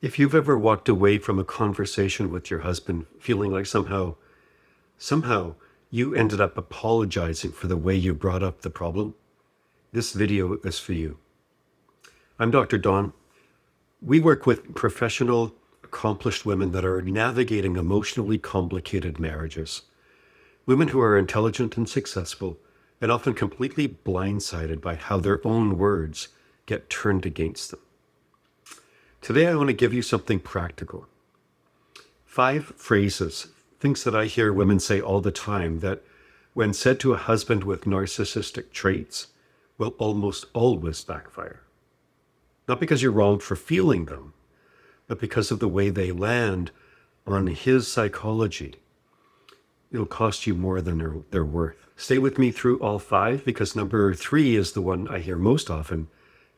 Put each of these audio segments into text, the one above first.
If you've ever walked away from a conversation with your husband feeling like somehow you ended up apologizing for the way you brought up the problem, this video is for you. I'm Dr. Don. We work with professional, accomplished women that are navigating emotionally complicated marriages. Women who are intelligent and successful, and often completely blindsided by how their own words get turned against them. Today, I want to give you something practical. 5 phrases, things that I hear women say all the time that, when said to a husband with narcissistic traits, will almost always backfire. Not because you're wrong for feeling them, but because of the way they land on his psychology. It'll cost you more than they're worth. Stay with me through all 5, because number 3 is the one I hear most often,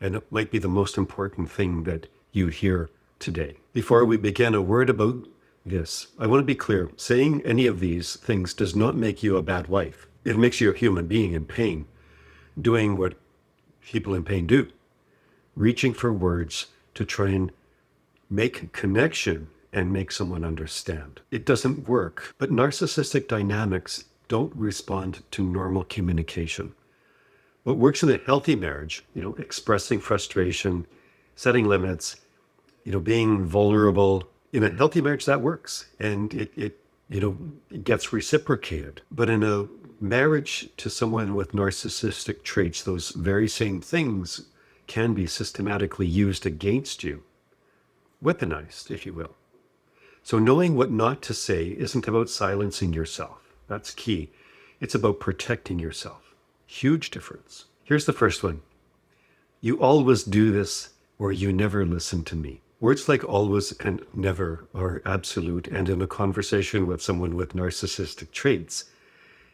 and it might be the most important thing that you hear today. Before we begin, a word about this. I want to be clear. Saying any of these things does not make you a bad wife. It makes you a human being in pain, doing what people in pain do, reaching for words to try and make connection and make someone understand. It doesn't work, but narcissistic dynamics don't respond to normal communication. What works in a healthy marriage, expressing frustration, setting limits, being vulnerable. In a healthy marriage, that works, and it gets reciprocated. But in a marriage to someone with narcissistic traits, those very same things can be systematically used against you, weaponized, if you will. So knowing what not to say isn't about silencing yourself. That's key. It's about protecting yourself. Huge difference. Here's the first one. You always do this, or you never listen to me. Words like always and never are absolute, and in a conversation with someone with narcissistic traits,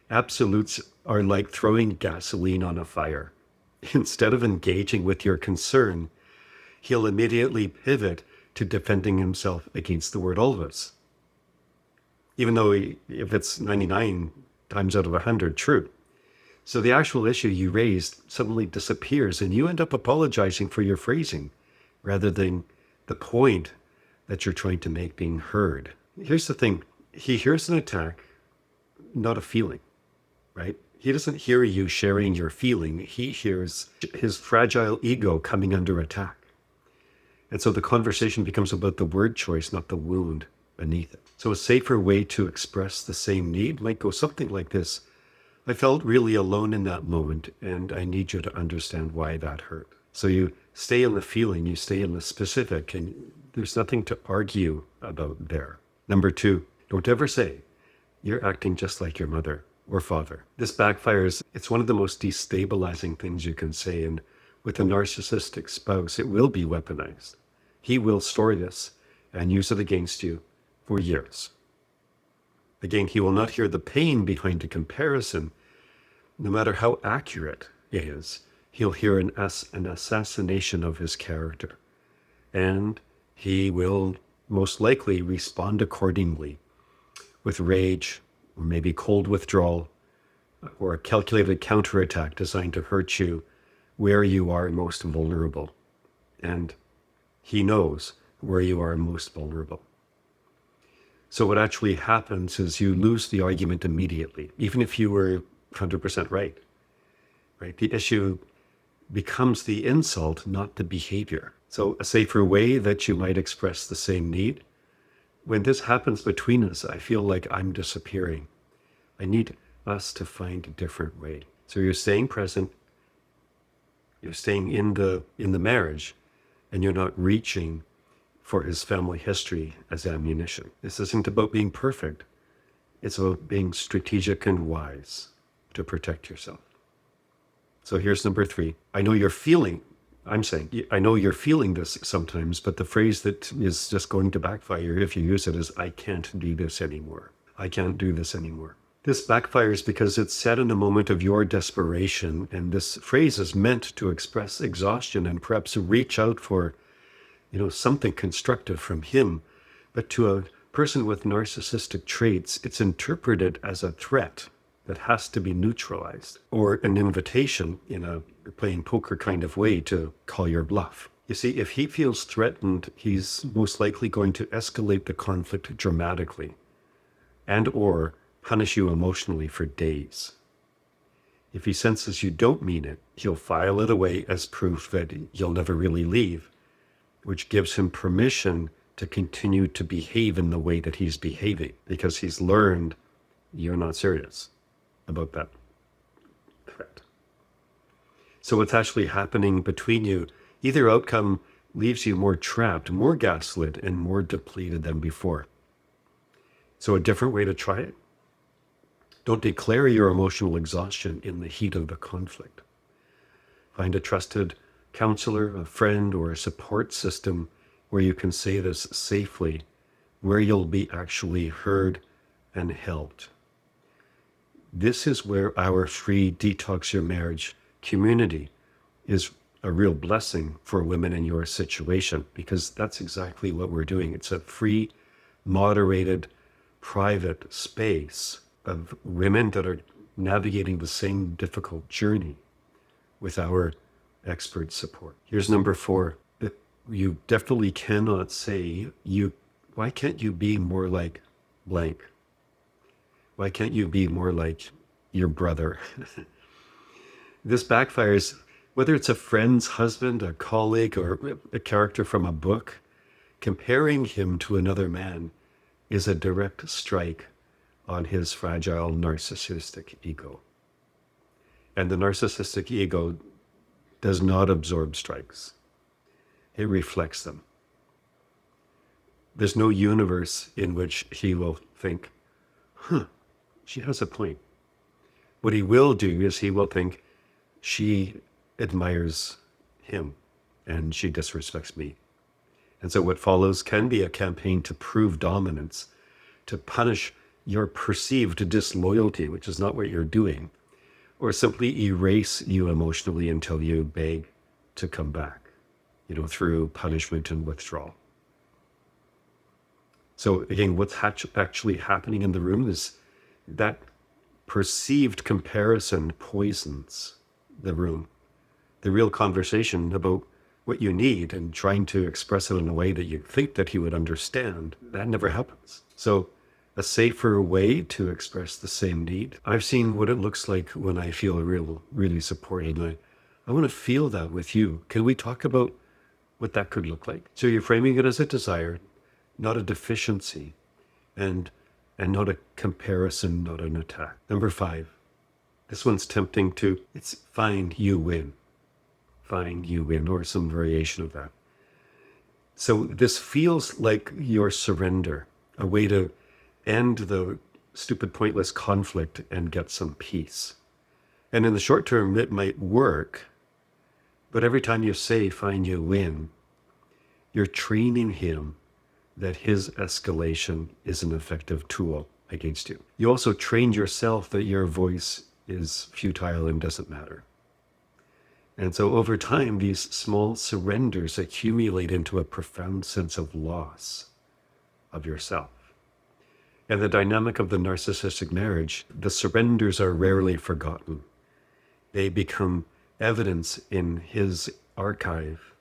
absolutes are like throwing gasoline on a fire. Instead of engaging with your concern, he'll immediately pivot to defending himself against the word always. Even though if it's 99 times out of 100 true. So the actual issue you raised suddenly disappears, and you end up apologizing for your phrasing rather than the point that you're trying to make being heard. Here's the thing. He hears an attack, not a feeling, right? He doesn't hear you sharing your feeling. He hears his fragile ego coming under attack. And so the conversation becomes about the word choice, not the wound beneath it. So a safer way to express the same need might go something like this. I felt really alone in that moment, and I need you to understand why that hurt. So you stay in the feeling, you stay in the specific, and there's nothing to argue about there. Number 2, don't ever say, you're acting just like your mother or father. This backfires. It's one of the most destabilizing things you can say, and with a narcissistic spouse, it will be weaponized. He will store this and use it against you for years. Again, he will not hear the pain behind a comparison, no matter how accurate it is. He'll hear an assassination of his character, and he will most likely respond accordingly with rage, or maybe cold withdrawal, or a calculated counterattack designed to hurt you where you are most vulnerable. And he knows where you are most vulnerable. So what actually happens is you lose the argument immediately, even if you were 100% right? The issue becomes the insult, not the behavior. So a safer way that you might express the same need. When this happens between us, I feel like I'm disappearing. I need us to find a different way. So you're staying present, you're staying in the marriage, and you're not reaching for his family history as ammunition. This isn't about being perfect. It's about being strategic and wise to protect yourself. So here's number 3. I know you're feeling this sometimes, but the phrase that is just going to backfire if you use it is, I can't do this anymore. I can't do this anymore. This backfires because it's said in a moment of your desperation, and this phrase is meant to express exhaustion and perhaps reach out for, something constructive from him. But to a person with narcissistic traits, it's interpreted as a threat that has to be neutralized, or an invitation in a playing poker kind of way to call your bluff. You see, if he feels threatened, he's most likely going to escalate the conflict dramatically and or punish you emotionally for days. If he senses you don't mean it, he'll file it away as proof that you'll never really leave, which gives him permission to continue to behave in the way that he's behaving because he's learned you're not serious about that threat. So what's actually happening between you, either outcome leaves you more trapped, more gaslit, and more depleted than before. So a different way to try it: don't declare your emotional exhaustion in the heat of the conflict. Find a trusted counselor, a friend, or a support system where you can say this safely, where you'll be actually heard and helped. This is where our free Detox Your Marriage community is a real blessing for women in your situation, because that's exactly what we're doing. It's a free, moderated, private space of women that are navigating the same difficult journey with our expert support. Here's number 4. You definitely cannot say, why can't you be more like blank? Why can't you be more like your brother? This backfires, whether it's a friend's husband, a colleague, or a character from a book. Comparing him to another man is a direct strike on his fragile narcissistic ego. And the narcissistic ego does not absorb strikes. It reflects them. There's no universe in which he will think, she has a point. What he will do is he will think, she admires him and she disrespects me. And so what follows can be a campaign to prove dominance, to punish your perceived disloyalty, which is not what you're doing, or simply erase you emotionally until you beg to come back, through punishment and withdrawal. So again, what's actually happening in the room is that perceived comparison poisons the room. The real conversation about what you need and trying to express it in a way that you think that he would understand, that never happens. So a safer way to express the same need. I've seen what it looks like when I feel really supported. And I want to feel that with you. Can we talk about what that could look like? So you're framing it as a desire, not a deficiency, and not a comparison, not an attack. Number 5, this one's tempting too. It's fine, you win. Fine, you win, or some variation of that. So this feels like your surrender, a way to end the stupid, pointless conflict and get some peace. And in the short term, it might work, but every time you say, fine, you win, you're training him that his escalation is an effective tool against you. You also trained yourself that your voice is futile and doesn't matter. And so over time, these small surrenders accumulate into a profound sense of loss of yourself. And the dynamic of the narcissistic marriage, the surrenders are rarely forgotten. They become evidence in his archive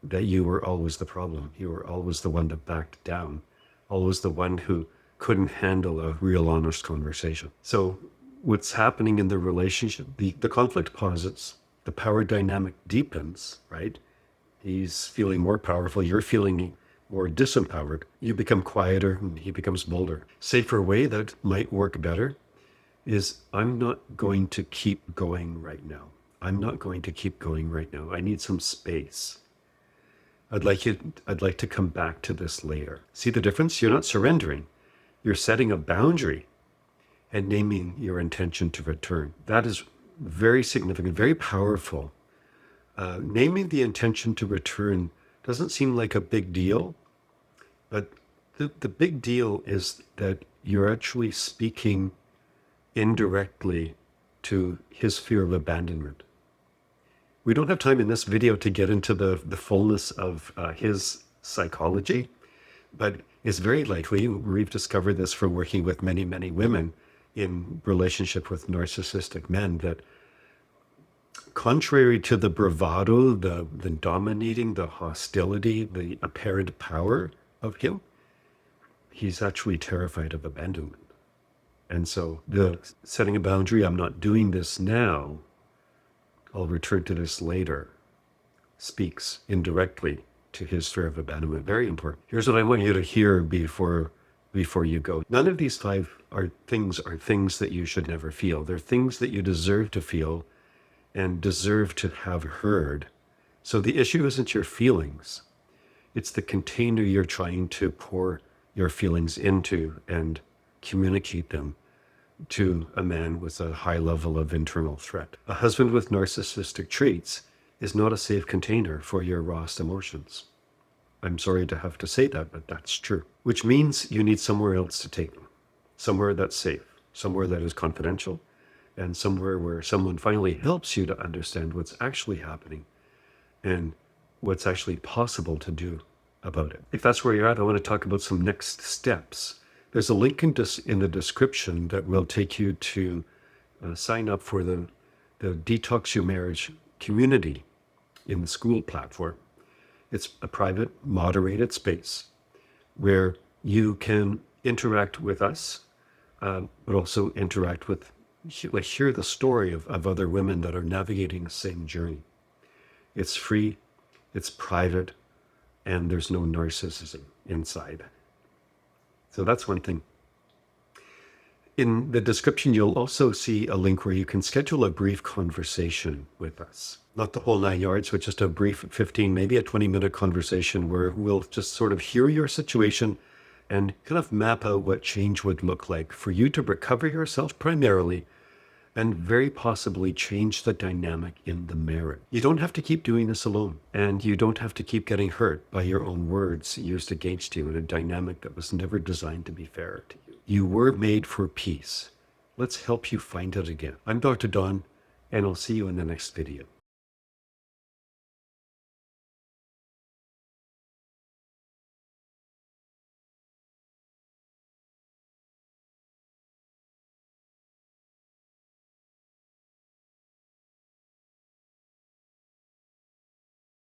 that you were always the problem. You were always the one that backed down, always the one who couldn't handle a real honest conversation. So what's happening in the relationship, the conflict pauses, the power dynamic deepens, right? He's feeling more powerful, you're feeling more disempowered. You become quieter and he becomes bolder. Safer way that might work better is, I'm not going to keep going right now. I'm not going to keep going right now. I need some space. I'd like to come back to this later. See the difference? You're not surrendering. You're setting a boundary and naming your intention to return. That is very significant, very powerful. Naming the intention to return doesn't seem like a big deal, but the big deal is that you're actually speaking indirectly to his fear of abandonment. We don't have time in this video to get into the fullness of his psychology, but it's very likely, we've discovered this from working with many, many women in relationship with narcissistic men, that contrary to the bravado, the dominating, the hostility, the apparent power of him, he's actually terrified of abandonment. And so the setting a boundary, I'm not doing this now, I'll return to this later, speaks indirectly to his fear of abandonment. Very important. Here's what I want you to hear before you go. None of these five are things that you should never feel. They're things that you deserve to feel and deserve to have heard. So the issue isn't your feelings. It's the container you're trying to pour your feelings into and communicate them to a man with a high level of internal threat. A husband with narcissistic traits is not a safe container for your rawest emotions. I'm sorry to have to say that, but that's true. Which means you need somewhere else to take them. Somewhere that's safe, somewhere that is confidential, and somewhere where someone finally helps you to understand what's actually happening and what's actually possible to do about it. If that's where you're at, I want to talk about some next steps. There's a link in the description that will take you to sign up for the Detox Your Marriage community in the school platform. It's a private, moderated space where you can interact with us, but also interact with, hear the story of other women that are navigating the same journey. It's free, it's private, and there's no narcissism inside. So that's one thing. In the description, you'll also see a link where you can schedule a brief conversation with us. Not the whole 9 yards, but just a brief 15, maybe a 20-minute conversation where we'll just sort of hear your situation and kind of map out what change would look like for you to recover yourself primarily and very possibly change the dynamic in the marriage. You don't have to keep doing this alone, and you don't have to keep getting hurt by your own words used against you in a dynamic that was never designed to be fair to you. You were made for peace. Let's help you find it again. I'm Dr. Don, and I'll see you in the next video.